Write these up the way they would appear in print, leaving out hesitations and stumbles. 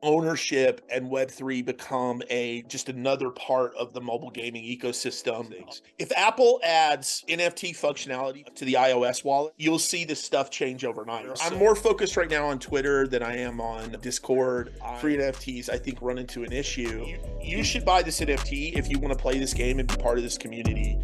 ownership and Web3 become just another part of the mobile gaming ecosystem. If Apple adds NFT functionality to the iOS wallet, you'll see this stuff change overnight. I'm more focused right now on Twitter than I am on Discord. Free NFTs, I think, run into an issue. You should buy this NFT if you want to play this game and be part of this community.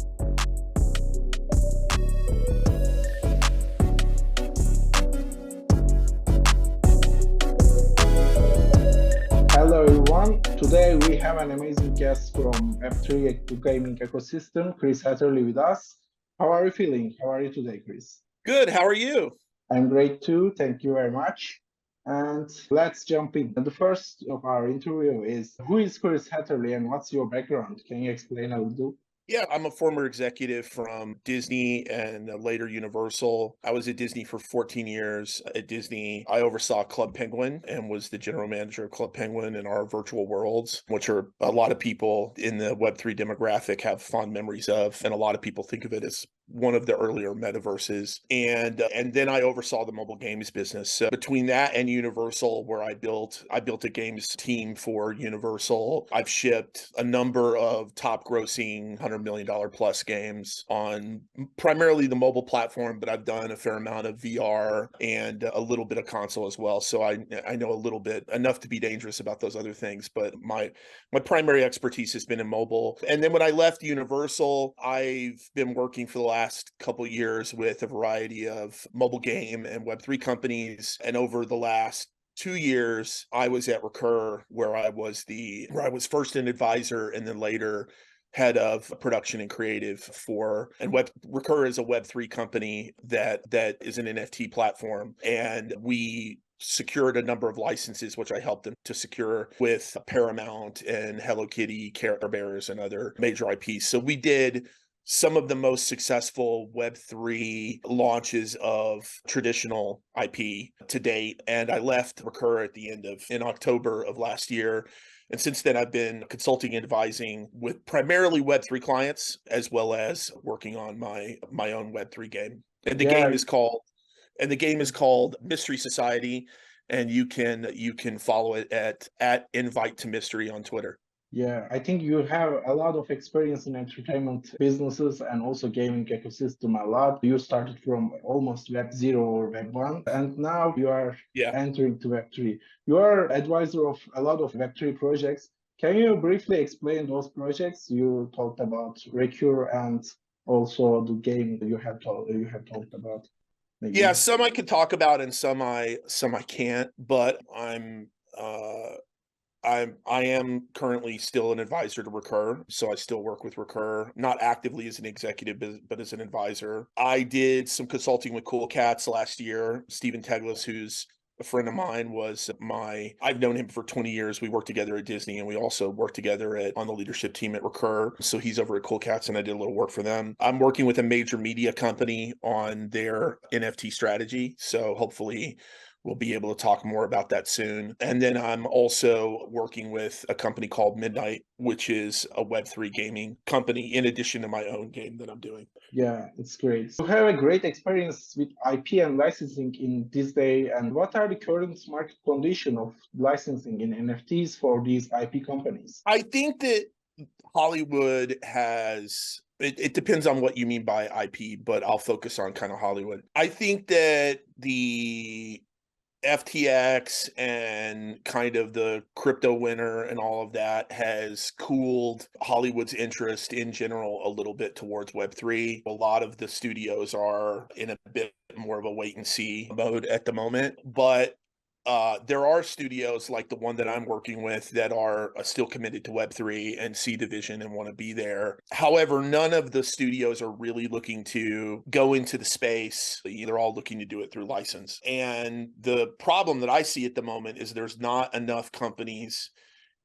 Hello everyone. Today we have an amazing guest from Web3 gaming ecosystem, Chris Hatterley with us. How are you feeling? How are you today, Chris? Good. How are you? I'm great too. Thank you very much. And let's jump in. The first of our interview is, who is Chris Hatterley and what's your background? Can you explain a little? Yeah, I'm a former executive from Disney and later Universal. I was at Disney for 14 years. At Disney, I oversaw Club Penguin and was the general manager of Club Penguin and our virtual worlds, which are a lot of people in the Web3 demographic have fond memories of. And a lot of people think of it as one of the earlier metaverses. And then I oversaw the mobile games business. So between that and Universal, where I built a games team for Universal, I've shipped a number of top grossing $100 million plus games on primarily the mobile platform, but I've done a fair amount of VR and a little bit of console as well. So I know a little bit, enough to be dangerous about those other things, but my primary expertise has been in mobile. And then when I left Universal, I've been working for the last couple years with a variety of mobile game and Web3 companies. And over the last 2 years, I was at Recur, where I was first an advisor and then later head of production and creative for, and Recur is a Web3 company that is an NFT platform. And we secured a number of licenses, which I helped them to secure with Paramount and Hello Kitty, Care Bears, and other major IPs. So we did some of the most successful Web3 launches of traditional IP to date. And I left Recur in October of last year. And since then, I've been consulting and advising with primarily Web3 clients, as well as working on my own Web3 game. And the Yeah, game is called Mystery Society, and you can follow it at Invite to Mystery on Twitter. Yeah, I think you have a lot of experience in entertainment businesses and also gaming ecosystem a lot. You started from almost Web 0 or Web 1, and now you are Yeah. entering to Web 3. You are advisor of a lot of Web 3 projects. Can you briefly explain those projects? You talked about Recure and also the game that you have talked about. Maybe. Yeah, some I can talk about and some I can't, but I am currently still an advisor to Recur, so I still work with Recur, not actively as an executive, but as an advisor. I did some consulting with Cool Cats last year. Stephen Teglis, who's a friend of mine, I've known him for 20 years. We worked together at Disney, and we also worked together on the leadership team at Recur. So he's over at Cool Cats, and I did a little work for them. I'm working with a major media company on their NFT strategy, so hopefully we'll be able to talk more about that soon. And then I'm also working with a company called Midnight, which is a Web3 gaming company, in addition to my own game that I'm doing. Yeah, it's great. You have a great experience with IP and licensing in this day. And what are the current market condition of licensing in NFTs for these IP companies? I think that Hollywood has, it depends on what you mean by IP, but I'll focus on kind of Hollywood. I think that the FTX and kind of the crypto winter and all of that has cooled Hollywood's interest in general a little bit towards Web3. A lot of the studios are in a bit more of a wait and see mode at the moment, but there are studios like the one that I'm working with that are still committed to Web3 and see the vision and want to be there. However, none of the studios are really looking to go into the space. They're all looking to do it through license. And the problem that I see at the moment is there's not enough companies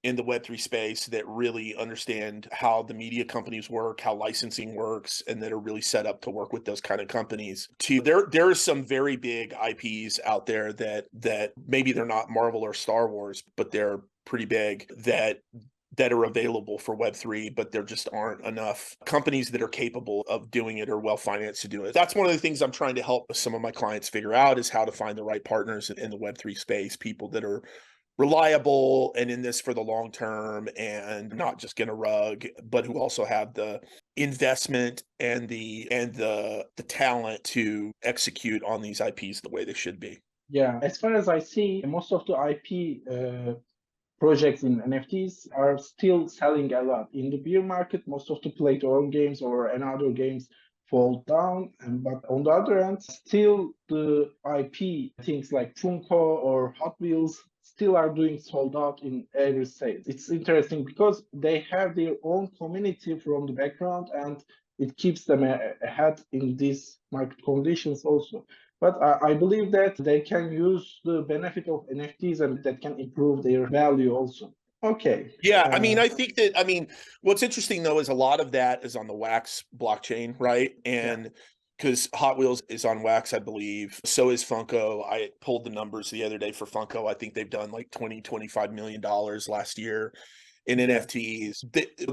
in the Web3 space that really understand how the media companies work, how licensing works, and that are really set up to work with those kind of companies. There are some very big IPs out there that maybe they're not Marvel or Star Wars, but they're pretty big, that are available for Web3, but there just aren't enough companies that are capable of doing it or well-financed to do it. That's one of the things I'm trying to help some of my clients figure out, is how to find the right partners in the Web3 space, people that are reliable and in this for the long term and not just gonna rug, but who also have the investment and the talent to execute on these IPs the way they should be. Yeah, as far as I see, most of the IP projects in NFTs are still selling a lot. In the beer market, most of the play-to-earn games or another games fall down. But on the other hand, still the IP things like Funko or Hot Wheels still are doing sold out in every state. It's interesting because they have their own community from the background, and it keeps them ahead in these market conditions also. But I believe that they can use the benefit of NFTs and that can improve their value also. Okay. Yeah, I mean, I think that, I mean, what's interesting though is a lot of that is on the Wax blockchain, right? Yeah. And because Hot Wheels is on Wax, I believe. So is Funko. I pulled the numbers the other day for Funko. I think they've done like 20-25 million dollars last year in Yeah. NFTs.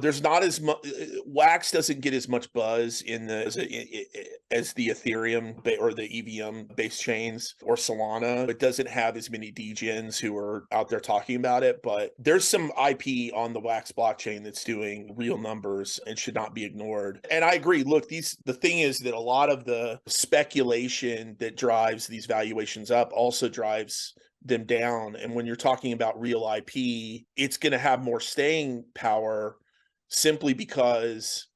There's not as much. Wax doesn't get as much buzz in the as the Ethereum or the EVM based chains or Solana. It doesn't have as many degens who are out there talking about it, but there's some IP on the Wax blockchain that's doing real numbers and should not be ignored. And I agree. Look, the thing is that a lot of the speculation that drives these valuations up also drives them down. And when you're talking about real IP, it's going to have more staying power simply because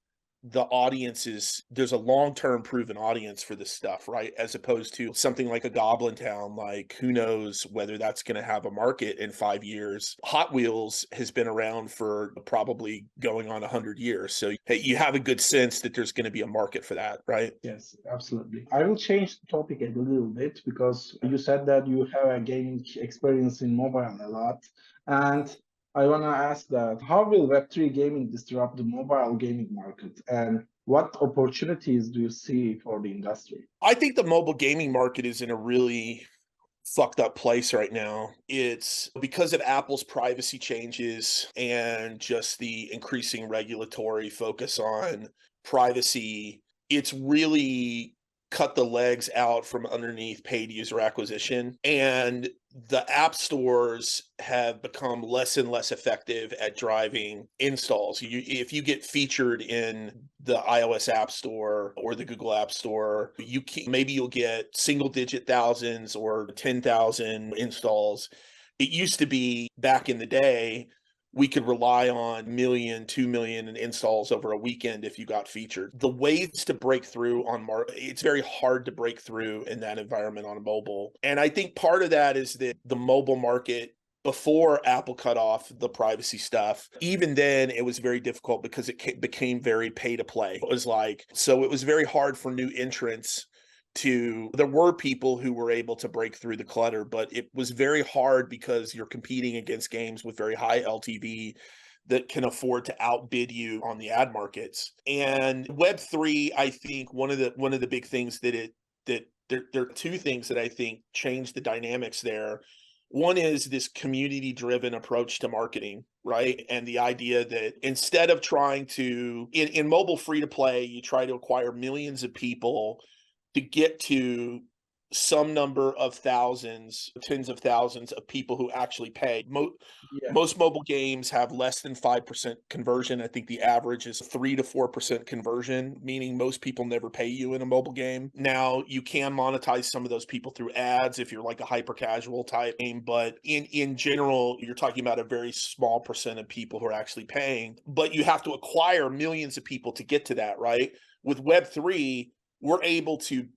there's a long-term proven audience for this stuff, right? As opposed to something like a Goblin Town, like who knows whether that's going to have a market in 5 years. Hot Wheels has been around for probably going on 100 years. So you have a good sense that there's going to be a market for that, right? Yes, absolutely. I will change the topic a little bit because you said that you have a gaming experience in mobile a lot. And I want to ask that how will Web3 gaming disrupt the mobile gaming market and what opportunities do you see for the industry? I think the mobile gaming market is in a really fucked up place right now. It's because of Apple's privacy changes and just the increasing regulatory focus on privacy. It's really cut the legs out from underneath paid user acquisition, and the app stores have become less and less effective at driving installs. If you get featured in the iOS App Store or the Google App Store, maybe you'll get single digit thousands or 10,000 installs. It used to be back in the day we could rely on million, 2 million installs over a weekend if you got featured. The ways to break through it's very hard to break through in that environment on a mobile. And I think part of that is that the mobile market, before Apple cut off the privacy stuff, even then it was very difficult because it became very pay to play. It was very hard for new entrants there were people who were able to break through the clutter, but it was very hard because you're competing against games with very high LTV that can afford to outbid you on the ad markets. And Web3, I think one of the big things that there are two things that I think change the dynamics there. One is this community driven approach to marketing, right? And the idea that instead of trying to, in mobile free to play, you try to acquire millions of people to get to some number of thousands, tens of thousands of people who actually pay. Most mobile games have less than 5% conversion. I think the average is 3 to 4% conversion, meaning most people never pay you in a mobile game. Now, you can monetize some of those people through ads if you're like a hyper casual type game, but in general, you're talking about a very small percent of people who are actually paying, but you have to acquire millions of people to get to that, right? With Web3, we're able to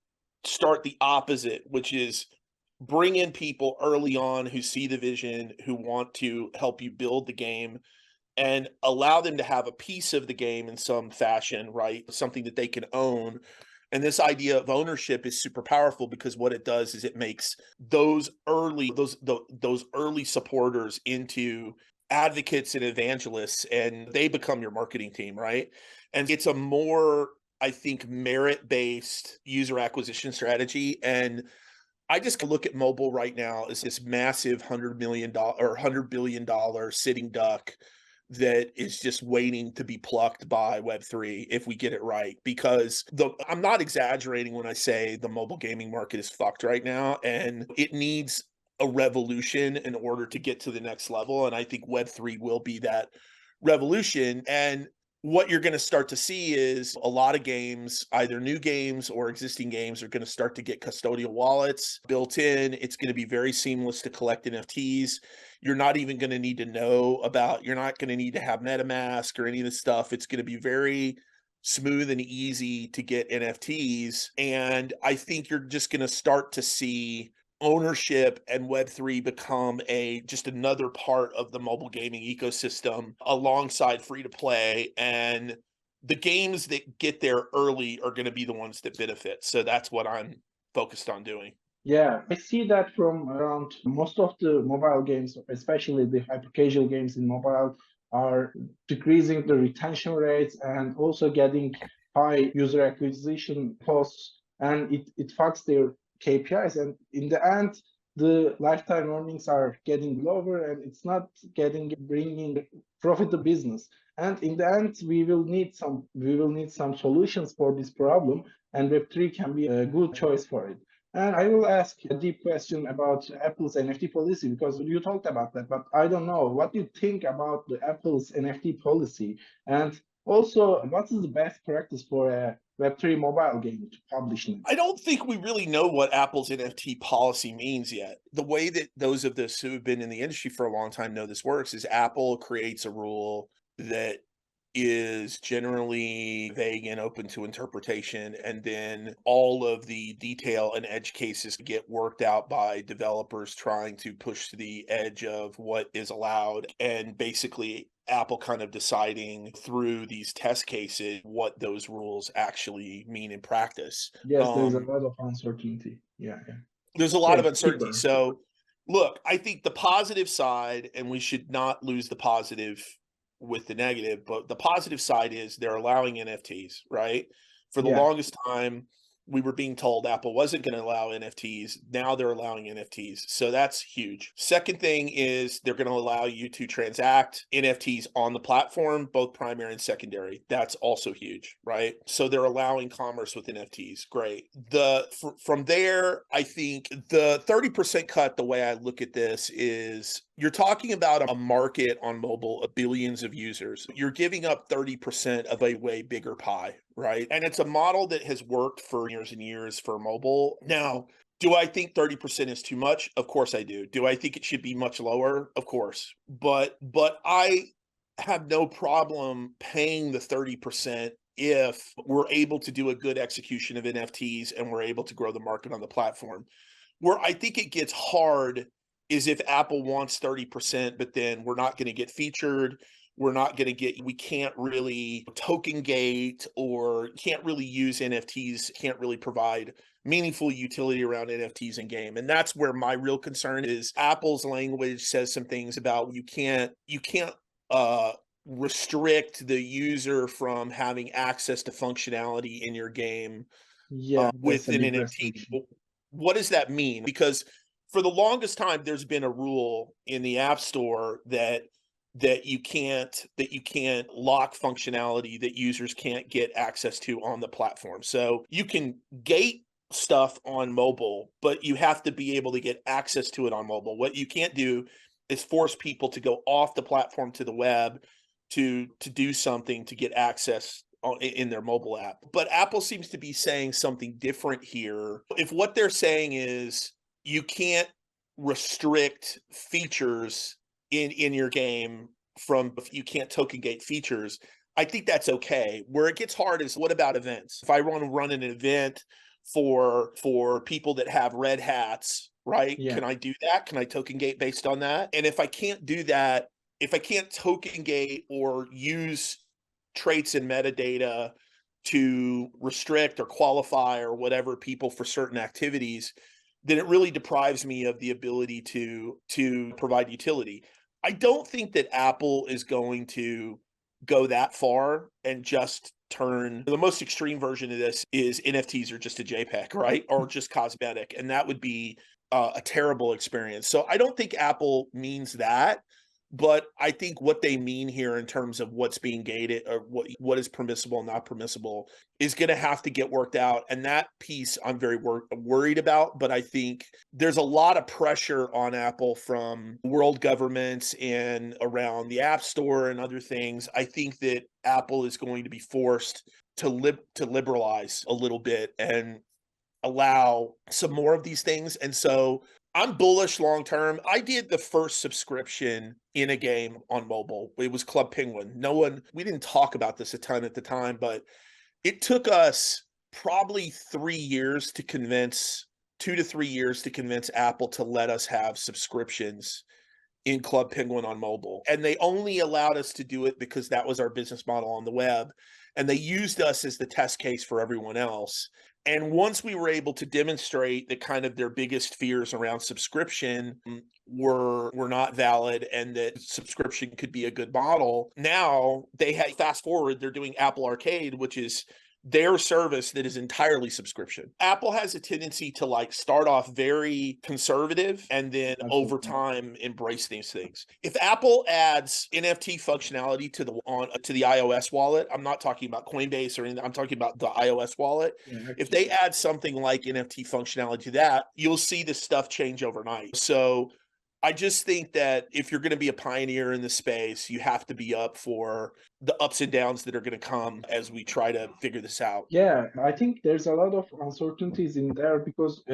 start the opposite, which is bring in people early on who see the vision, who want to help you build the game, and allow them to have a piece of the game in some fashion, right? Something that they can own. And this idea of ownership is super powerful because what it does is it makes those early supporters into advocates and evangelists, and they become your marketing team, right? And it's a more, I think, merit-based user acquisition strategy. And I just look at mobile right now as this massive $100 million or $100 billion sitting duck that is just waiting to be plucked by Web3 if we get it right. Because I'm not exaggerating when I say the mobile gaming market is fucked right now, and it needs a revolution in order to get to the next level. And I think Web3 will be that revolution. And what you're going to start to see is a lot of games, either new games or existing games, are going to start to get custodial wallets built in. It's going to be very seamless to collect NFTs. You're not even going to need to know about, you're not going to need to have MetaMask or any of this stuff. It's going to be very smooth and easy to get NFTs. And I think you're just going to start to see ownership and Web3 become just another part of the mobile gaming ecosystem alongside free to play. And the games that get there early are going to be the ones that benefit. So that's what I'm focused on doing. Yeah, I see that from around most of the mobile games, especially the hyper casual games in mobile, are decreasing the retention rates and also getting high user acquisition costs, and it fucks their KPIs. And in the end, the lifetime earnings are getting lower, and it's not bringing profit to business. And in the end, we will need some solutions for this problem, and Web3 can be a good choice for it. And I will ask a deep question about Apple's NFT policy, because you talked about that, but I don't know what you think about the Apple's NFT policy, and also what is the best practice for a Web3 mobile game to publish now? I don't think we really know what Apple's NFT policy means yet. The way that those of us who have been in the industry for a long time know this works is Apple creates a rule that is generally vague and open to interpretation, and then all of the detail and edge cases get worked out by developers trying to push to the edge of what is allowed, and basically Apple kind of deciding through these test cases what those rules actually mean in practice. Yes, there is a lot of uncertainty. Yeah, yeah. There's a lot of Okay, uncertainty. super. So look, I think the positive side, and we should not lose the positive with the negative, but the positive side is they're allowing NFTs, right? For the Yeah, longest time, we were being told Apple wasn't going to allow NFTs. Now they're allowing NFTs. So that's huge. Second thing is they're going to allow you to transact NFTs on the platform, both primary and secondary. That's also huge, right? So they're allowing commerce with NFTs. Great. From there, I think the 30% cut, the way I look at this is you're talking about a market on mobile of billions of users. You're giving up 30% of a way bigger pie, right? And it's a model that has worked for years and years for mobile. Now, do I think 30% is too much? Of course I do. Do I think it should be much lower? Of course. But I have no problem paying the 30% if we're able to do a good execution of NFTs and we're able to grow the market on the platform. Where I think it gets hard is if Apple wants 30%, but then we're not going to get featured. We can't really token gate or can't really use NFTs, can't really provide meaningful utility around NFTs in game. And that's where my real concern is. Apple's language says some things about you can't restrict the user from having access to functionality in your game yeah, that's with a an big NFT. restriction. What does that mean? Because for the longest time, there's been a rule in the App Store that you can't lock functionality that users can't get access to on the platform. So you can gate stuff on mobile, but you have to be able to get access to it on mobile. What you can't do is force people to go off the platform to the web to do something to get access in their mobile app. But Apple seems to be saying something different here. If what they're saying is you can't restrict features in your game you can't token gate features, I think that's okay. Where it gets hard is, what about events? If I want to run an event for people that have red hats, right? Yeah, Can I do that? Can I token gate based on that? And if I can't do that, if I can't token gate or use traits and metadata to restrict or qualify or whatever people for certain activities, then it really deprives me of the ability to provide utility. I don't think that Apple is going to go that far and just turn the most extreme version of this is NFTs are just a JPEG, right? Or just cosmetic. And that would be a terrible experience. So I don't think Apple means that. But I think what they mean here in terms of what's being gated or what is permissible and not permissible is going to have to get worked out. And that piece I'm very worried about. But I think there's a lot of pressure on Apple from world governments and around the App Store and other things. I think that Apple is going to be forced to liberalize a little bit and allow some more of these things. And so I'm bullish long term. I did the first subscription in a game on mobile. It was Club Penguin. We didn't talk about this a ton at the time, but it took us probably 3 years to convince, 2 to 3 years to convince Apple to let us have subscriptions in Club Penguin on mobile. And they only allowed us to do it because that was our business model on the web. And they used us as the test case for everyone else. And once we were able to demonstrate that kind of their biggest fears around subscription were not valid and that subscription could be a good model, now they had fast forward, they're doing Apple Arcade, which is their service that is entirely subscription. Apple has a tendency to like start off very conservative and then over time embrace these things. If Apple adds NFT functionality to the iOS wallet, I'm not talking about Coinbase or anything, I'm talking about the iOS wallet. If they add something like NFT functionality to that, you'll see this stuff change overnight. So I just think that if you're going to be a pioneer in the space, you have to be up for the ups and downs that are going to come as we try to figure this out. Yeah, I think there's a lot of uncertainties in there because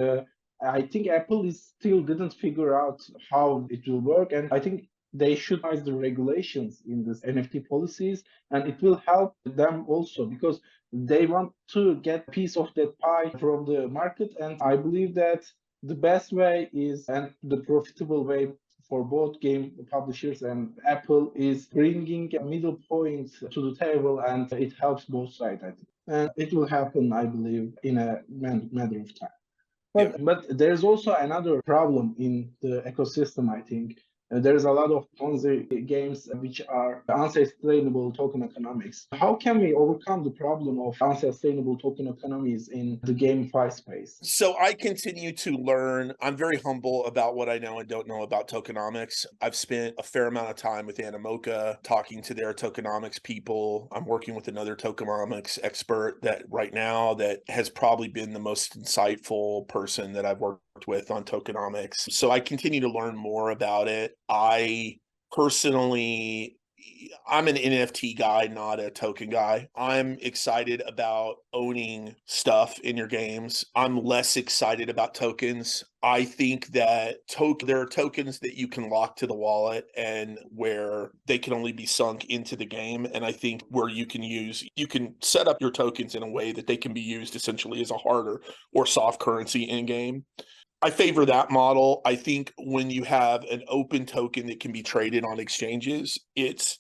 I think Apple is still didn't figure out how it will work, and I think they should raise the regulations in this NFT policies, and it will help them also because they want to get a piece of that pie from the market, and I believe that the best way is and the profitable way for both game publishers and Apple is bringing a middle point to the table, and it helps both sides, I think. And it will happen, I believe, in a matter of time. But there's also another problem in the ecosystem, I think. There's a lot of Ponzi games which are unsustainable token economics. How can we overcome the problem of unsustainable token economies in the GameFi space? So I continue to learn. I'm very humble about what I know and don't know about tokenomics. I've spent a fair amount of time with Animoca talking to their tokenomics people. I'm working with another tokenomics expert that right now that has probably been the most insightful person that I've worked with on tokenomics. So I continue to learn more about it. I personally, I'm an NFT guy, not a token guy. I'm excited about owning stuff in your games. I'm less excited about tokens. I think that there are tokens that you can lock to the wallet and where they can only be sunk into the game. And I think where you can set up your tokens in a way that they can be used essentially as a hard or soft currency in game. I favor that model. I think when you have an open token that can be traded on exchanges, there's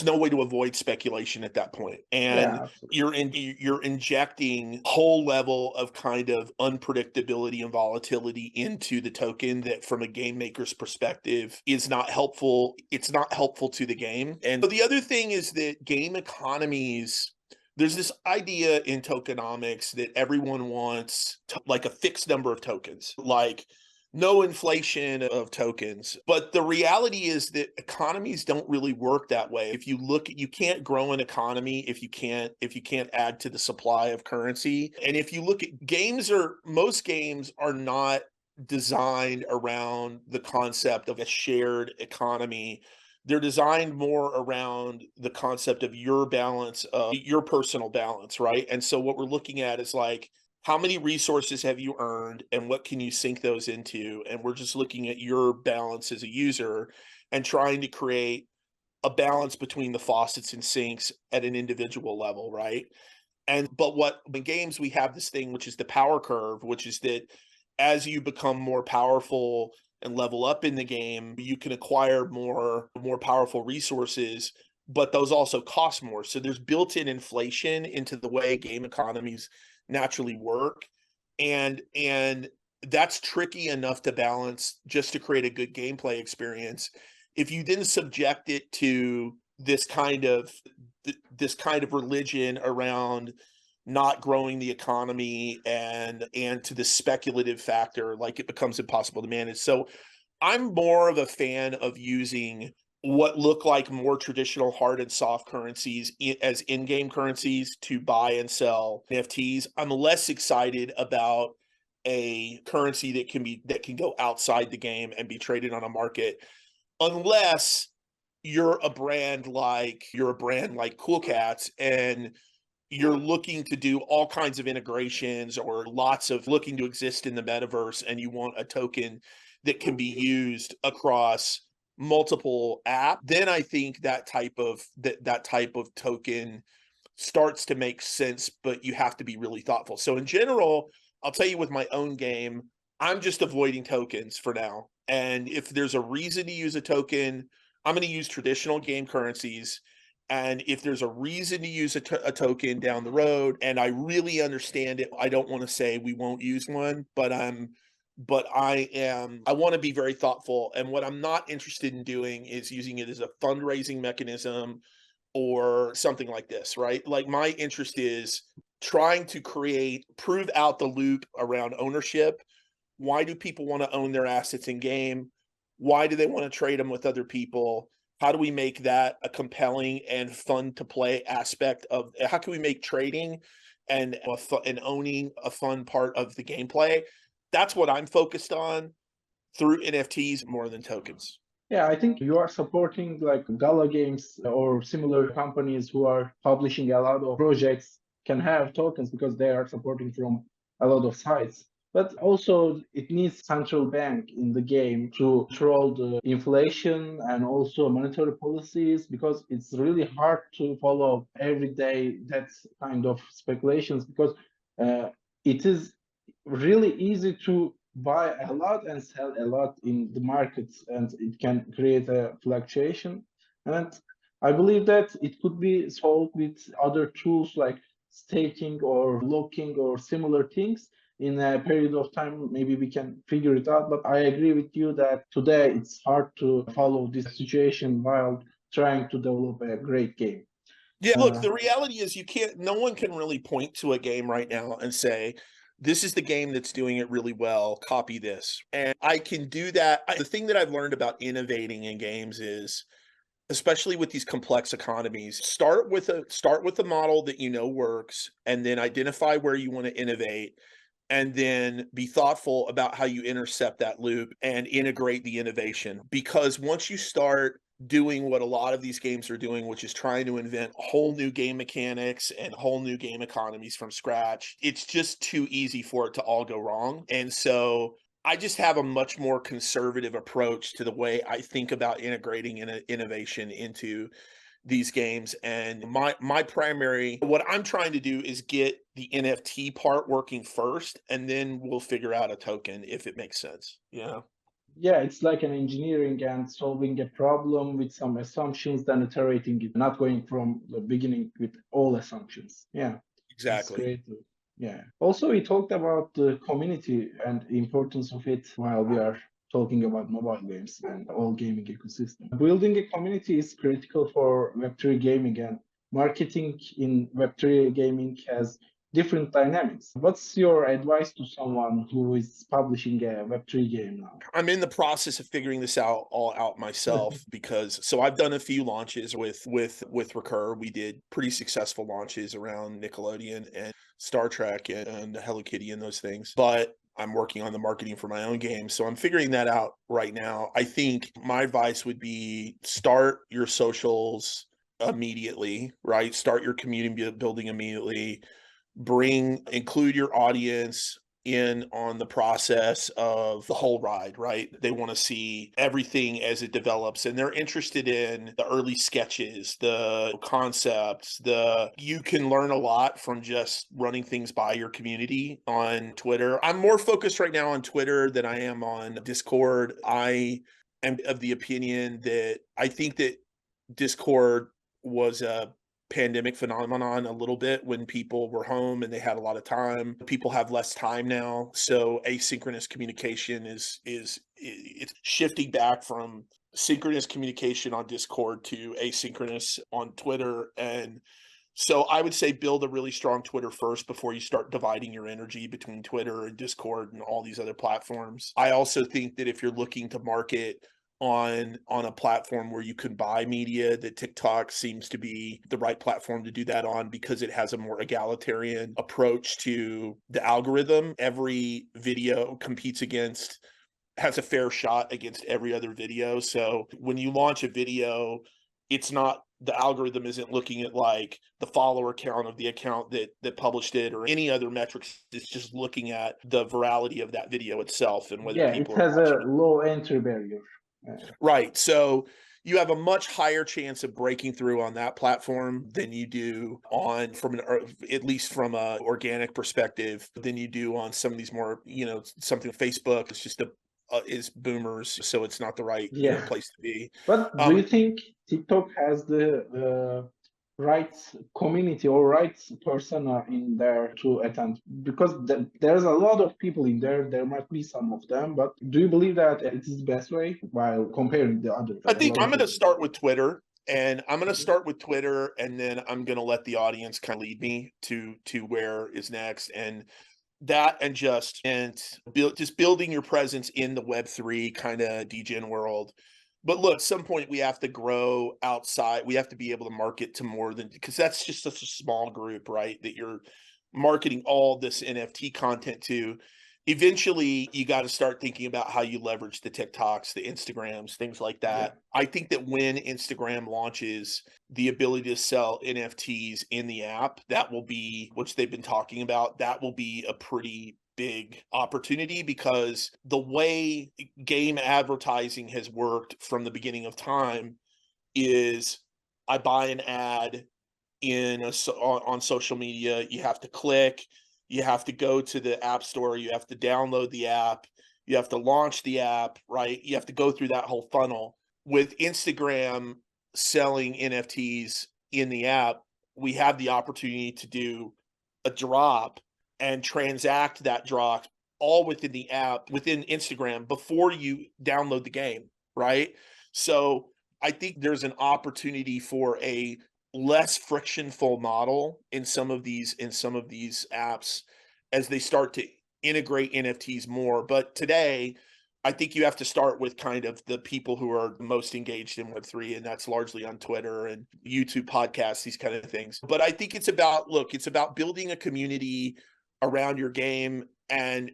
no way to avoid speculation at that point. And you're injecting a whole level of kind of unpredictability and volatility into the token that from a game maker's perspective is not helpful. It's not helpful to the game. And so the other thing is that game economies, there's this idea in tokenomics that everyone wants like a fixed number of tokens, like no inflation of tokens. But the reality is that economies don't really work that way. If you look, you can't grow an economy if you can't add to the supply of currency. And if you look at most games are not designed around the concept of a shared economy. They're designed more around the concept of your balance, your personal balance, right? And so what we're looking at is like, how many resources have you earned and what can you sink those into? And we're just looking at your balance as a user and trying to create a balance between the faucets and sinks at an individual level, right? But in games, we have this thing, which is the power curve, which is that as you become more powerful and level up in the game, you can acquire more powerful resources, but those also cost more. So there's built-in inflation into the way game economies naturally work. And that's tricky enough to balance just to create a good gameplay experience. If you then subject it to this kind of religion around not growing the economy and to the speculative factor, like it becomes impossible to manage. So I'm more of a fan of using what look like more traditional hard and soft currencies as in-game currencies to buy and sell NFTs. I'm less excited about a currency that can go outside the game and be traded on a market, unless you're a brand like Cool Cats and you're looking to do all kinds of integrations or lots of looking to exist in the metaverse, and you want a token that can be used across multiple app, then I think that type of token starts to make sense, but you have to be really thoughtful. So in general, I'll tell you with my own game, I'm just avoiding tokens for now. And if there's a reason to use a token, I'm going to use traditional game currencies. And if there's a reason to use a token down the road, and I really understand it, I don't want to say we won't use one, I want to be very thoughtful. And what I'm not interested in doing is using it as a fundraising mechanism or something like this, right? Like my interest is trying to prove out the loop around ownership. Why do people want to own their assets in game? Why do they want to trade them with other people? How do we make that a compelling and fun to play aspect of how can we make trading and owning a fun part of the gameplay? That's what I'm focused on through NFTs more than tokens. Yeah, I think you are supporting like Gala Games or similar companies who are publishing a lot of projects can have tokens because they are supporting from a lot of sites. But also it needs central bank in the game to control the inflation and also monetary policies because it's really hard to follow every day that kind of speculations because uh, it is really easy to buy a lot and sell a lot in the markets, and it can create a fluctuation. And I believe that it could be solved with other tools like staking or locking or similar things. In a period of time, maybe we can figure it out. But I agree with you that today it's hard to follow this situation while trying to develop a great game. Yeah, look, Uh, the reality is no one can really point to a game right now and say, this is the game that's doing it really well, copy this. And I can do that. The thing that I've learned about innovating in games is, especially with these complex economies, start with a model that you know works, and then identify where you want to innovate, and then be thoughtful about how you intercept that loop and integrate the innovation. Because once you start doing what a lot of these games are doing, which is trying to invent whole new game mechanics and whole new game economies from scratch, it's just too easy for it to all go wrong. And so I just have a much more conservative approach to the way I think about integrating innovation into these games. And my primary, what I'm trying to do is get the NFT part working first, and then we'll figure out a token if it makes sense. Yeah, yeah, it's like an engineering and solving a problem with some assumptions, then iterating it, not going from the beginning with all assumptions. Yeah, it's exactly. great. Yeah. Also, we talked about the community and the importance of it while we are talking about mobile games and all gaming ecosystem. Building a community is critical for Web3 gaming, and marketing in Web3 gaming has different dynamics. What's your advice to someone who is publishing a Web3 game now? I'm in the process of figuring this all out myself, because so I've done a few launches with Recur. We did pretty successful launches around Nickelodeon and Star Trek and Hello Kitty and those things. But I'm working on the marketing for my own game. So I'm figuring that out right now. I think my advice would be start your socials immediately, right? Start your community building immediately. Include your audience in on the process of the whole ride, right? They want to see everything as it develops, and they're interested in the early sketches, the concepts. You can learn a lot from just running things by your community on Twitter. I'm more focused right now on Twitter than I am on Discord. I am of the opinion that I think that Discord was a pandemic phenomenon a little bit when people were home and they had a lot of time. People have less time now, so asynchronous communication it's shifting back from synchronous communication on Discord to asynchronous on Twitter. And So I would say build a really strong Twitter first before you start dividing your energy between Twitter and Discord and all these other platforms. I also think that if you're looking to market on a platform where you can buy media, that TikTok seems to be the right platform to do that on because it has a more egalitarian approach to the algorithm. Every video competes against has a fair shot against every other video. So when you launch a video, it's not the algorithm isn't looking at like the follower count of the account that published it or any other metrics. It's just looking at the virality of that video itself and whether Yeah, it people are has a watching it. low entry barrier. Right. So you have a much higher chance of breaking through on that platform than you do on at least from a organic perspective than you do on some of these more, something Facebook. It's just is boomers, so it's not the right, Yeah. place to be. But do you think TikTok has the right community or right persona in there to attend? Because there's a lot of people in there. There might be some of them, but do you believe that it is the best way while comparing the other? I think I'm going to start with Twitter. And I'm going to Mhm. start with Twitter, and then I'm going to let the audience kind of lead me to where is next. And that and just building your presence in the Web3 kind of degen world. But look, at some point we have to grow outside. We have to be able to market to more than, because that's just such a small group, right? That you're marketing all this NFT content to. Eventually, you got to start thinking about how you leverage the TikToks, the Instagrams, things like that. Yeah. I think that when Instagram launches the ability to sell NFTs in the app, that will be, which they've been talking about, that will be a pretty big opportunity, because the way game advertising has worked from the beginning of time is I buy an ad on social media, you have to click, you have to go to the app store, you have to download the app, you have to launch the app, right? You have to go through that whole funnel. With Instagram selling NFTs in the app, we have the opportunity to do a drop and transact that drop all within the app, within Instagram, before you download the game, right? So I think there's an opportunity for a less frictionful model in some of these apps as they start to integrate NFTs more. But today, I think you have to start with kind of the people who are most engaged in Web3, and that's largely on Twitter and YouTube podcasts, these kind of things. But I think it's about building a community around your game.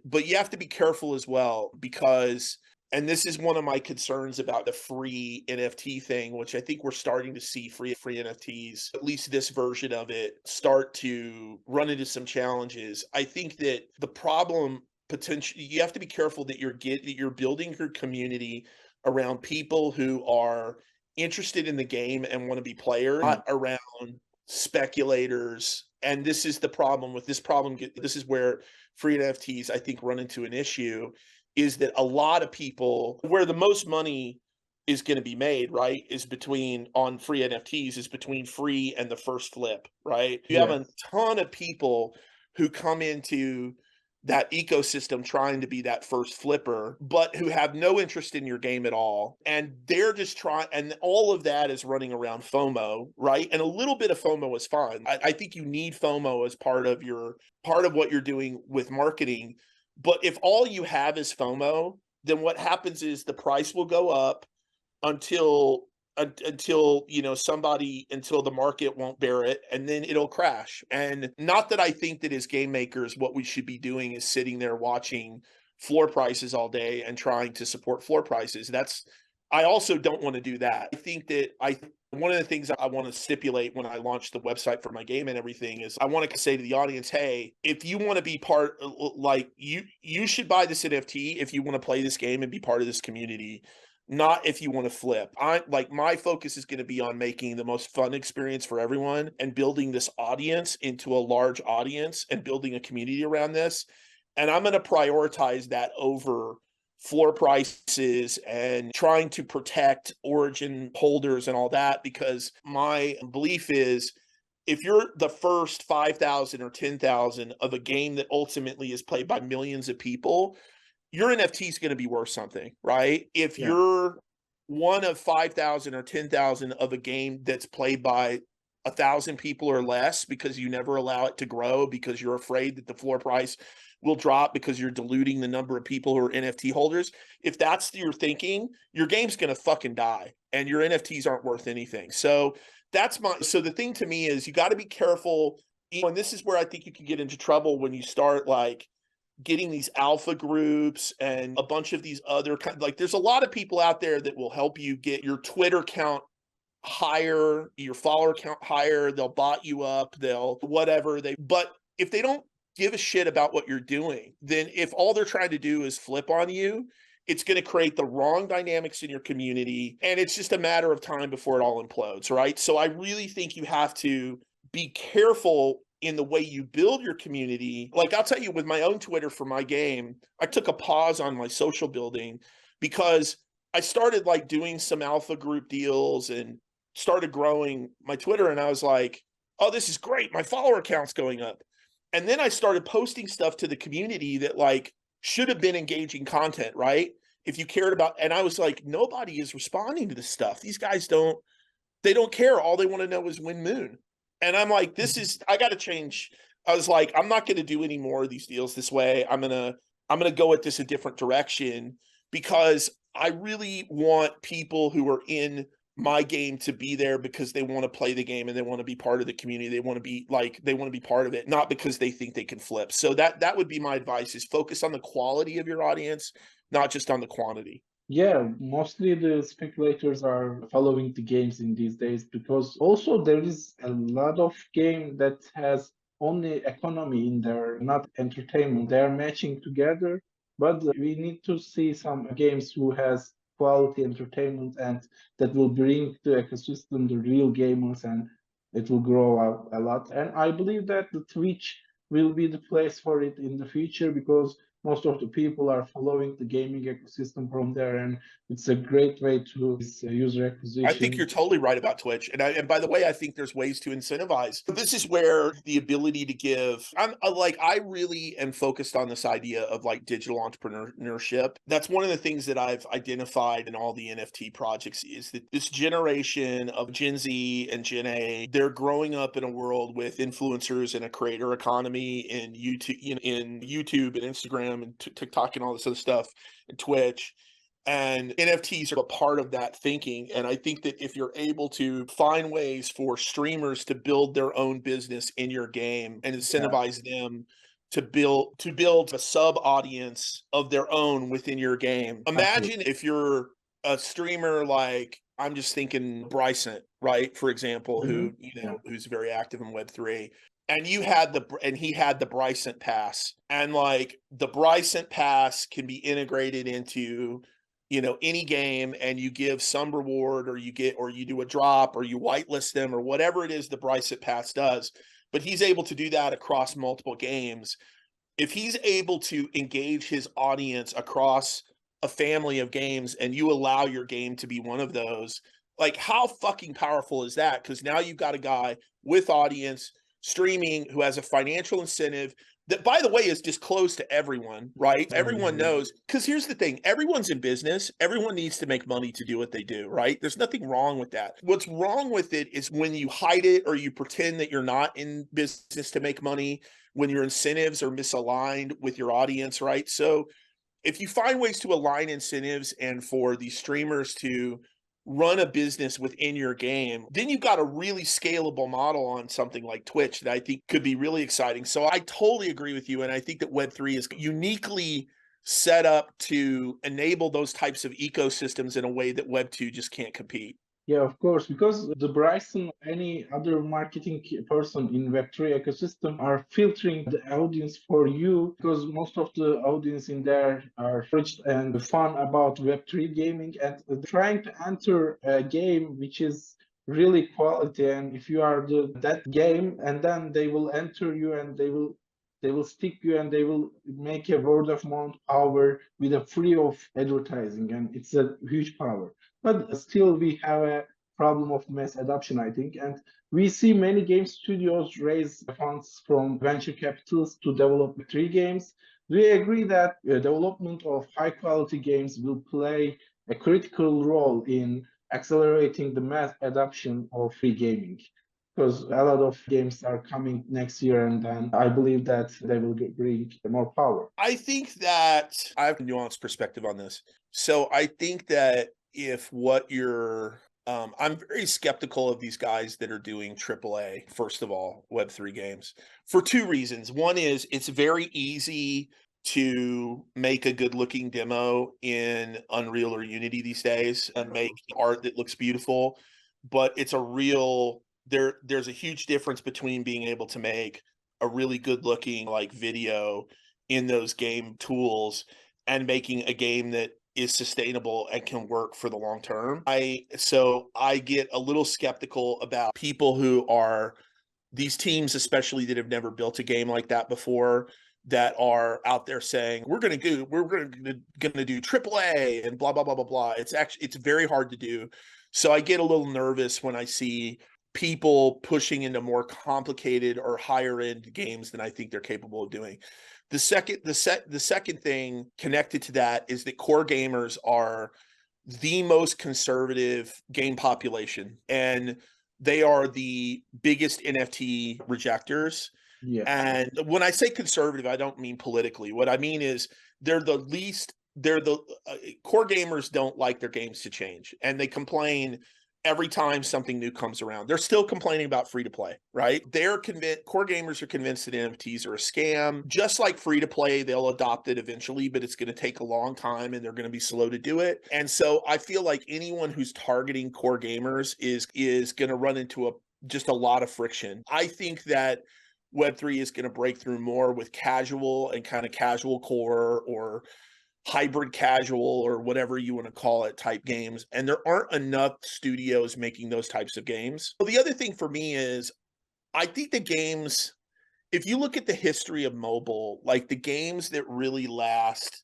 But you have to be careful as well, because and this is one of my concerns about the free NFT thing, which I think we're starting to see free NFTs, at least this version of it, start to run into some challenges. I think that the problem potentially, you have to be careful that you're building your community around people who are interested in the game and want to be players, not around speculators. And this is the problem with this problem. This is where free NFTs, I think, run into an issue, is that a lot of people, where the most money is going to be made, right, is on free NFTs, is between free and the first flip, right? You have a ton of people who come into that ecosystem trying to be that first flipper, but who have no interest in your game at all. And they're just trying, and all of that is running around FOMO, right? And a little bit of FOMO is fun. I think you need FOMO as part of what you're doing with marketing. But if all you have is FOMO, then what happens is the price will go up until until the market won't bear it, and then it'll crash. And not that I think that as game makers what we should be doing is sitting there watching floor prices all day and trying to support floor prices. I also don't want to do that. I think that one of the things I want to stipulate when I launch the website for my game and everything is I want to say to the audience, hey, if you want to be part, like you should buy this NFT if you want to play this game and be part of this community, not if you want to flip. My focus is going to be on making the most fun experience for everyone and building this audience into a large audience and building a community around this. And I'm going to prioritize that over floor prices and trying to protect origin holders and all that, because my belief is if you're the first 5,000 or 10,000 of a game that ultimately is played by millions of people, your NFT is going to be worth something, right? If you're one of 5,000 or 10,000 of a game that's played by 1,000 people or less because you never allow it to grow because you're afraid that the floor price will drop because you're diluting the number of people who are NFT holders. If that's your thinking, your game's going to fucking die and your NFTs aren't worth anything. So so the thing to me is you got to be careful. And this is where I think you can get into trouble when you start like getting these alpha groups and a bunch of these other like there's a lot of people out there that will help you get your Twitter count higher, your follower count higher, they'll bot you up, they'll whatever but if they don't give a shit about what you're doing, then if all they're trying to do is flip on you, it's going to create the wrong dynamics in your community and it's just a matter of time before it all implodes, right? So I really think you have to be careful in the way you build your community. Like I'll tell you, with my own Twitter for my game, I took a pause on my social building because I started like doing some alpha group deals and started growing my Twitter. And I was like, oh, this is great. My follower count's going up. And then I started posting stuff to the community that like should have been engaging content, right? If you cared about, and I was like, nobody is responding to this stuff. These guys they don't care. All they want to know is Win Moon. And I'm like, I got to change. I was like, I'm not going to do any more of these deals this way. I'm going to go at this a different direction because I really want people who are in my game to be there because they want to play the game and they want to be part of the community. They want to be part of it, not because they think they can flip. So that would be my advice, is focus on the quality of your audience, not just on the quantity. Yeah, mostly the speculators are following the games in these days because also there is a lot of game that has only economy in there, not entertainment. They are matching together, but we need to see some games who has quality entertainment and that will bring to ecosystem the real gamers and it will grow out a lot. And I believe that the Twitch will be the place for it in the future because most of the people are following the gaming ecosystem from there, and it's a great way to user I think you're acquisition. totally right about Twitch. And by the way, I think there's ways to incentivize. This is where the ability to give, I really am focused on this idea of like digital entrepreneurship. That's one of the things that I've identified in all the NFT projects, is that this generation of Gen Z and Gen A, they're growing up in a world with influencers and a creator economy in YouTube and Instagram and TikTok and all this other stuff and Twitch. And NFTs are a part of that thinking. And I think that if you're able to find ways for streamers to build their own business in your game and incentivize them to build a sub audience of their own within your game. Imagine if you're a streamer, like I'm just thinking Bryson, right? For example, who, who's very active in Web3. And he had the Bryson Pass. And like the Bryson Pass can be integrated into any game, and you give some reward, or you do a drop, or you whitelist them, or whatever it is the Bryson Pass does. But he's able to do that across multiple games. If he's able to engage his audience across a family of games, and you allow your game to be one of those, like how fucking powerful is that? Because now you've got a guy with audience streaming who has a financial incentive that, by the way, is disclosed to everyone, right? Everyone knows, because here's the thing, everyone's in business. Everyone needs to make money to do what they do, right? There's nothing wrong with that. What's wrong with it is when you hide it, or you pretend that you're not in business to make money, when your incentives are misaligned with your audience, right? So if you find ways to align incentives and for these streamers to run a business within your game, then you've got a really scalable model on something like Twitch that I think could be really exciting. So I totally agree with you. And I think that Web3 is uniquely set up to enable those types of ecosystems in a way that Web2 just can't compete. Yeah, of course, because the Bryson, any other marketing person in Web3 ecosystem are filtering the audience for you, because most of the audience in there are rich and fun about Web3 gaming and trying to enter a game which is really quality. And if you are that game, and then they will enter you and they will stick you and they will make a word of mouth power with a free of advertising, and it's a huge power. But still, we have a problem of mass adoption, I think. And we see many game studios raise funds from venture capitals to develop 3 games. Do you agree that the development of high quality games will play a critical role in accelerating the mass adoption of free gaming? because a lot of games are coming next year, and then I believe that they will bring more power. I think that I have a nuanced perspective on this. So I think that if what you're I'm very skeptical of these guys that are doing AAA, first of all, Web3 games, for two reasons. One is it's very easy to make a good looking demo in Unreal or Unity these days and make art that looks beautiful, but it's a real there's a huge difference between being able to make a really good looking like video in those game tools and making a game that is sustainable and can work for the long term. I get a little skeptical about people who are these teams, especially that have never built a game like that before, that are out there saying we're going to do AAA and blah blah blah blah blah. It's very hard to do. So I get a little nervous when I see people pushing into more complicated or higher end games than I think they're capable of doing. The second thing connected to that is that core gamers are the most conservative game population, and they are the biggest NFT rejectors. Yeah. And when I say conservative, I don't mean politically. What I mean is they're the core gamers don't like their games to change, and they complain every time something new comes around. They're still complaining about free to play, right? They're convinced, core gamers are convinced that NFTs are a scam. Just like free to play, they'll adopt it eventually, but it's going to take a long time and they're going to be slow to do it. And so I feel like anyone who's targeting core gamers is going to run into just a lot of friction. I think that Web3 is going to break through more with casual and kind of casual core or hybrid casual or whatever you want to call it type games, and there aren't enough studios making those types of games. Well, the other thing for me is I think the games, if you look at the history of mobile, like the games that really last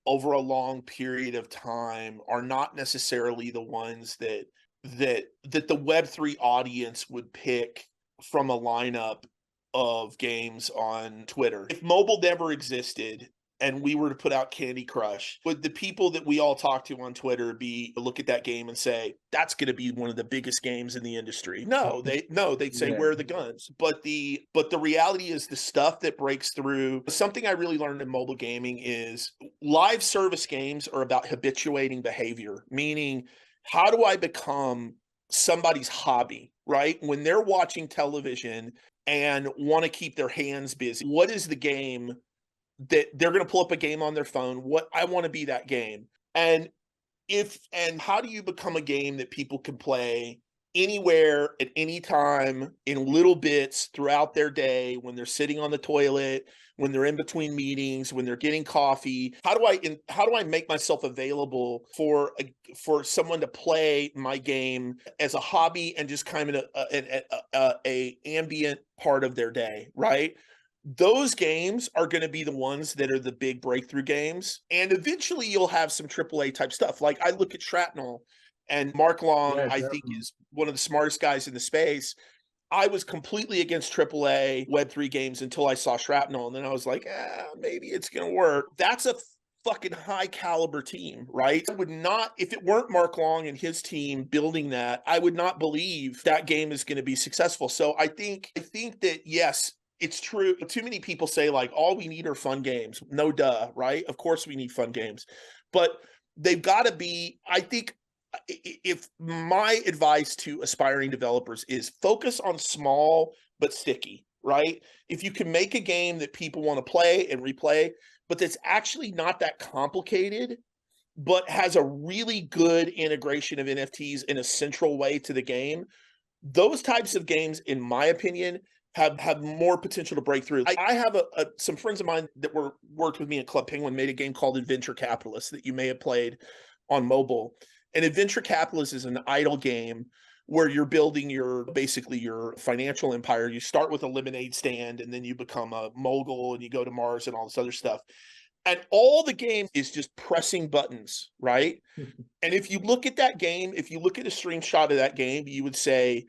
over a long period of time are not necessarily the ones that the Web3 audience would pick from a lineup of games on Twitter. If mobile never existed and we were to put out Candy Crush, would the people that we all talk to on Twitter look at that game and say that's going to be one of the biggest games in the industry? They'd say Yeah. where are the guns? But the reality is the stuff that breaks through. Something I really learned in mobile gaming is live service games are about habituating behavior, meaning how do I become somebody's hobby, right? When they're watching television and want to keep their hands busy, what is the game that they're going to pull up a game on their phone? What I want to be that game. And how do you become a game that people can play anywhere at any time in little bits throughout their day, when they're sitting on the toilet, when they're in between meetings, when they're getting coffee? How do I make myself available for someone to play my game as a hobby and just kind of a ambient part of their day, right? Those games are going to be the ones that are the big breakthrough games. And eventually you'll have some AAA type stuff. Like I look at Shrapnel, and Mark Long, Yeah, I think, is one of the smartest guys in the space. I was completely against AAA Web3 games until I saw Shrapnel. And then I was like, maybe it's going to work. That's a fucking high caliber team, right? I would not, if it weren't Mark Long and his team building that, I would not believe that game is going to be successful. So I think that, yes, it's true. Too many people say like all we need are fun games. No duh, right? Of course we need fun games. But they've got to be, I think, if my advice to aspiring developers is focus on small but sticky, right? If you can make a game that people want to play and replay, but that's actually not that complicated, but has a really good integration of NFTs in a central way to the game, those types of games, in my opinion, have more potential to break through. I have some friends of mine that worked with me at Club Penguin made a game called Adventure Capitalist that you may have played on mobile. And Adventure Capitalist is an idle game where you're building basically your financial empire. You start with a lemonade stand and then you become a mogul and you go to Mars and all this other stuff. And all the game is just pressing buttons, right? And if you look at that game, if you look at a screenshot of that game, you would say,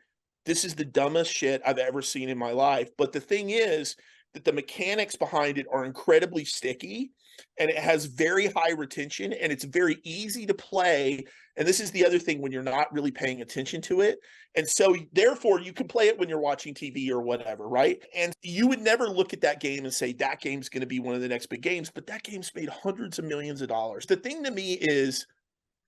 this is the dumbest shit I've ever seen in my life. But the thing is that the mechanics behind it are incredibly sticky. and it has very high retention, and it's very easy to play. And this is the other thing when you're not really paying attention to it. And so therefore you can play it when you're watching TV or whatever, right? And you would never look at that game and say that game's going to be one of the next big games, but that game's made hundreds of millions of dollars. The thing to me is,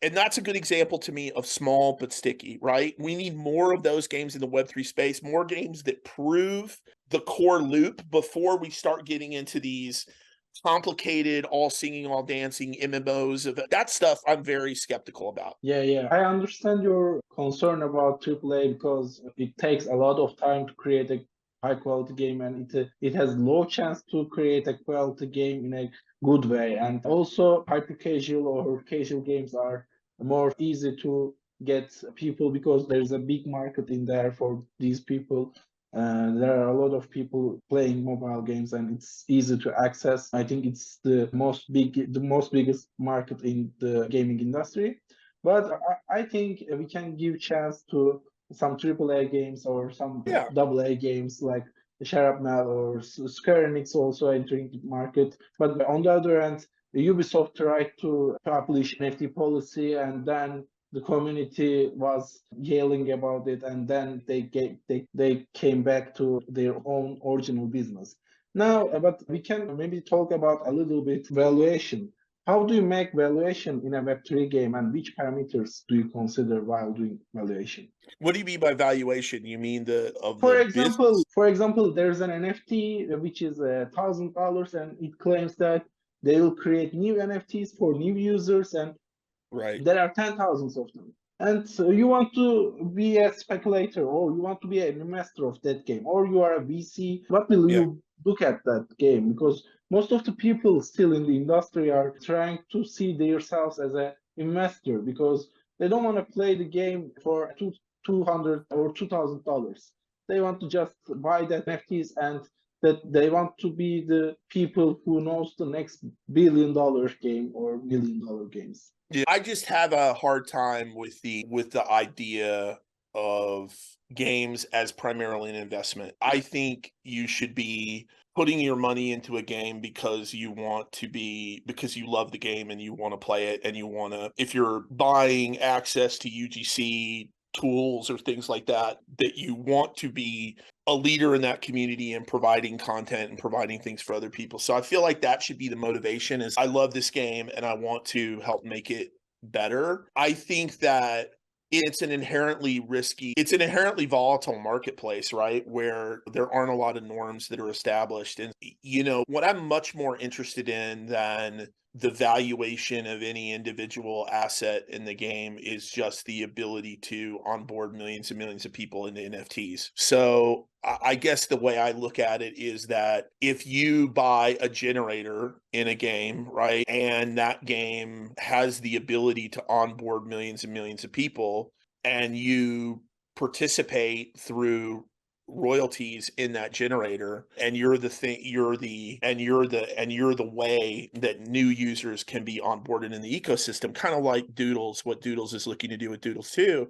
and that's a good example to me of small but sticky, right? We need more of those games in the Web3 space, more games that prove the core loop before we start getting into these complicated, all singing, all dancing MMOs. Of that stuff I'm very skeptical about. Yeah. I understand your concern about AAA because it takes a lot of time to create a high quality game, and it has low chance to create a quality game in a good way. And also hyper casual or casual games are more easy to get people because there's a big market in there for these people. There are a lot of people playing mobile games, and it's easy to access. I think it's the most biggest market in the gaming industry. But I think we can give chance to some AAA games or some Yeah. AA games like Sharapnel or Square Enix also entering the market. But on the other hand, Ubisoft tried to publish NFT policy, and then the community was yelling about it, and then they came back to their own original business. Now, but we can maybe talk about a little bit valuation. How do you make valuation in a Web3 game, and which parameters do you consider while doing valuation? What do you mean by valuation? You mean For example, there's an NFT which is $1,000, and it claims that they will create new NFTs for new users, and right? there are 10,000 of them. And so you want to be a speculator, or you want to be an investor of that game, or you are a VC. What will Yeah. you look at that game? Because most of the people still in the industry are trying to see themselves as an investor because they don't want to play the game for $200 or $2,000. They want to just buy that NFTs, and that they want to be the people who knows the next $1 billion game or $1 million games. Yeah, I just have a hard time with the idea of games as primarily an investment. I think you should be putting your money into a game because you love the game and you want to play it, and if you're buying access to UGC tools or things like that you want to be a leader in that community and providing content and providing things for other people. So I feel like that should be the motivation, is I love this game and I want to help make it better. I think that it's an inherently volatile marketplace, right? Where there aren't a lot of norms that are established. And, what I'm much more interested in than the valuation of any individual asset in the game is just the ability to onboard millions and millions of people into NFTs. So I guess the way I look at it is that if you buy a generator in a game, right, and that game has the ability to onboard millions and millions of people, and you participate through royalties in that generator, and you're the way that new users can be onboarded in the ecosystem, kind of like Doodles, what Doodles is looking to do with Doodles 2.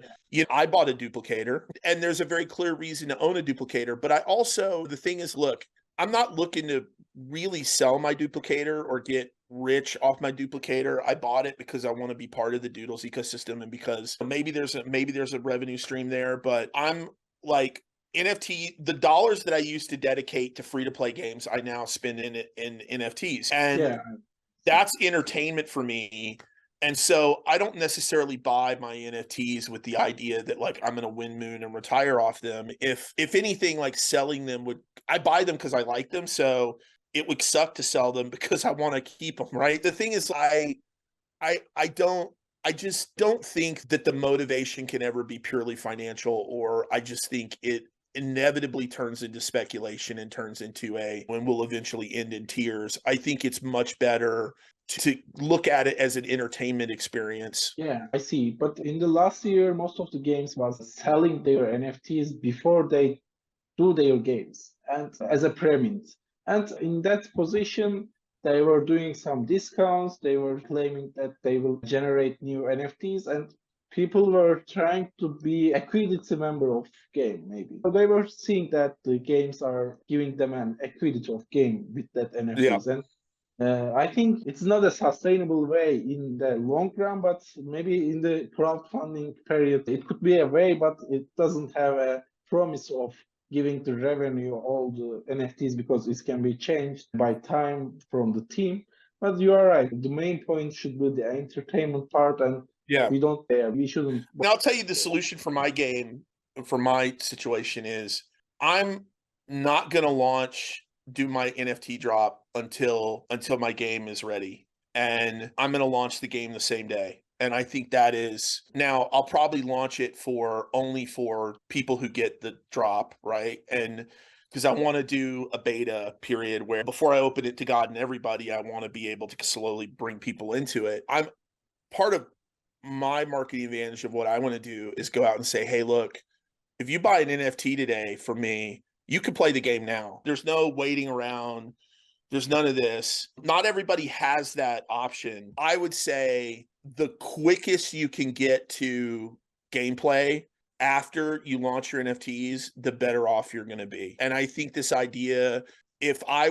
I bought a duplicator, and there's a very clear reason to own a duplicator. But the thing is, look, I'm not looking to really sell my duplicator or get rich off my duplicator. I bought it because I want to be part of the Doodles ecosystem, and because maybe there's a revenue stream there. But I'm like, NFT, the dollars that I used to dedicate to free-to-play games, I now spend in NFTs. And that's entertainment for me. And so I don't necessarily buy my NFTs with the idea that like I'm going to win moon and retire off them. If anything, like selling them I buy them because I like them. So it would suck to sell them because I want to keep them, right? The thing is, I just don't think that the motivation can ever be purely financial, or I just think it inevitably turns into speculation and turns into when will eventually end in tears. I think it's much better to look at it as an entertainment experience. Yeah, I see. But in the last year, most of the games was selling their NFTs before they do their games, and as a payment. And in that position, they were doing some discounts. They were claiming that they will generate new NFTs, and people were trying to be a equity member of game, maybe. So they were seeing that the games are giving them an equity of game with that NFTs. Yeah. And I think it's not a sustainable way in the long run, but maybe in the crowdfunding period, it could be a way, but it doesn't have a promise of giving the revenue all the NFTs because it can be changed by time from the team. But you are right. The main point should be the entertainment part, and Yeah. we shouldn't. And I'll tell you the solution for my game, for my situation is I'm not going to do my NFT drop until my game is ready. And I'm going to launch the game the same day. And I think that is now I'll probably launch it only for people who get the drop, right? And because I want to do a beta period where before I open it to God and everybody, I want to be able to slowly bring people into it. I'm part of my marketing advantage of what I want to do is go out and say, hey, look, if you buy an NFT today from me, you can play the game now. There's no waiting around. There's none of this. Not everybody has that option. I would say the quickest you can get to gameplay after you launch your NFTs, the better off you're going to be. And I think this idea, if I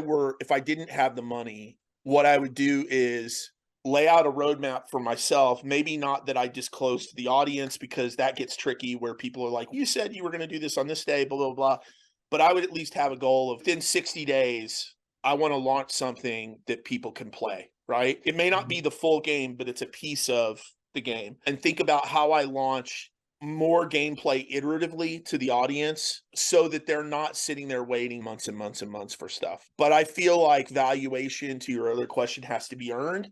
didn't have the money, what I would do is lay out a roadmap for myself. Maybe not that I disclose to the audience because that gets tricky where people are like, you said you were going to do this on this day, blah, blah, blah. But I would at least have a goal of within 60 days, I want to launch something that people can play, right? It may not be the full game, but it's a piece of the game. And think about how I launch more gameplay iteratively to the audience so that they're not sitting there waiting months and months and months for stuff. But I feel like valuation, to your other question, has to be earned.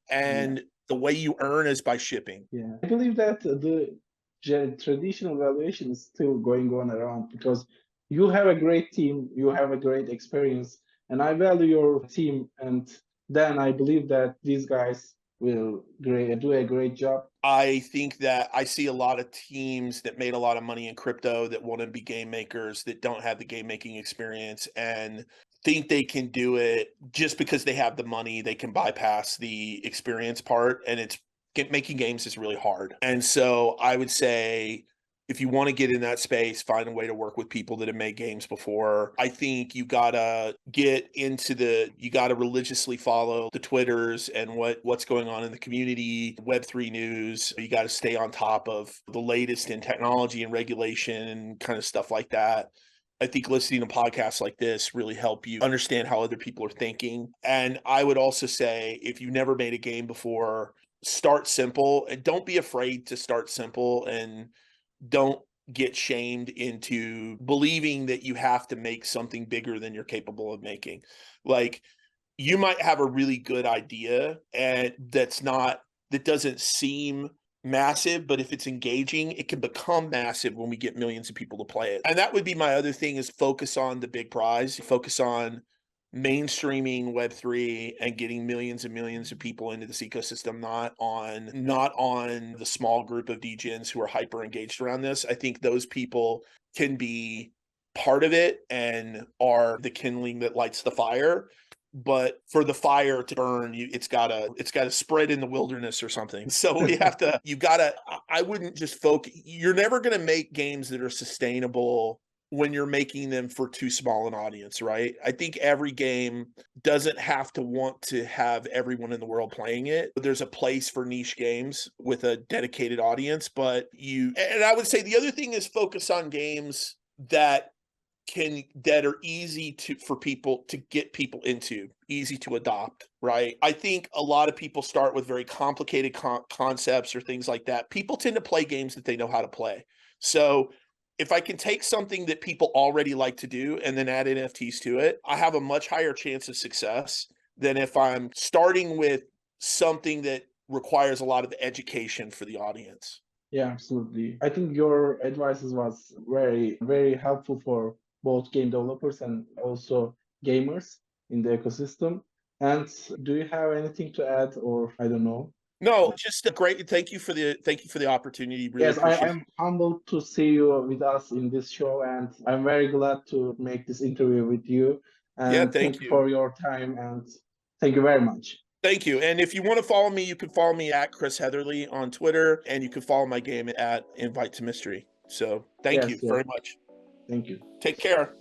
And the way you earn is by shipping. Yeah, I believe that the traditional valuation is still going on around because you have a great team, you have a great experience, and I value your team. And then I believe that these guys will do a great job. I think that I see a lot of teams that made a lot of money in crypto that want to be game makers that don't have the game making experience and think they can do it just because they have the money. They can bypass the experience part, and making games is really hard. And so I would say if you want to get in that space, find a way to work with people that have made games before. I think you gotta you gotta religiously follow the Twitters and what's going on in the community, Web3 news. You got to stay on top of the latest in technology and regulation and kind of stuff like that. I think listening to podcasts like this really help you understand how other people are thinking. And I would also say if you've never made a game before, start simple and don't be afraid to start simple and don't get shamed into believing that you have to make something bigger than you're capable of making. Like you might have a really good idea and that doesn't seem massive, but if it's engaging, it can become massive when we get millions of people to play it. And that would be my other thing is focus on the big prize, focus on mainstreaming Web3 and getting millions and millions of people into this ecosystem, not on the small group of degens who are hyper engaged around this. I think those people can be part of it and are the kindling that lights the fire. But for the fire to burn, it's gotta spread in the wilderness or something. So I wouldn't just focus. You're never gonna make games that are sustainable when you're making them for too small an audience, right? I think every game doesn't have to want to have everyone in the world playing it. There's a place for niche games with a dedicated audience, and I would say the other thing is focus on games that are easy for people to get people into, easy to adopt, right? I think a lot of people start with very complicated concepts or things like that. People tend to play games that they know how to play. So if I can take something that people already like to do and then add NFTs to it, I have a much higher chance of success than if I'm starting with something that requires a lot of education for the audience. Yeah, absolutely. I think your advices was very, very helpful for both game developers and also gamers in the ecosystem. And do you have anything to add, or I don't know? No, just great. Thank you for the opportunity. Really Yes, appreciate it. I'm humbled to see you with us in this show, and I'm very glad to make this interview with you. Yeah, And thank thank you you. for your time, and thank you very much. Thank you. And if you want to follow me, you can follow me at Chris Heatherly on Twitter, and you can follow my game at Invite to Mystery. So thank you Yes, yes. very much. Thank you. Take care.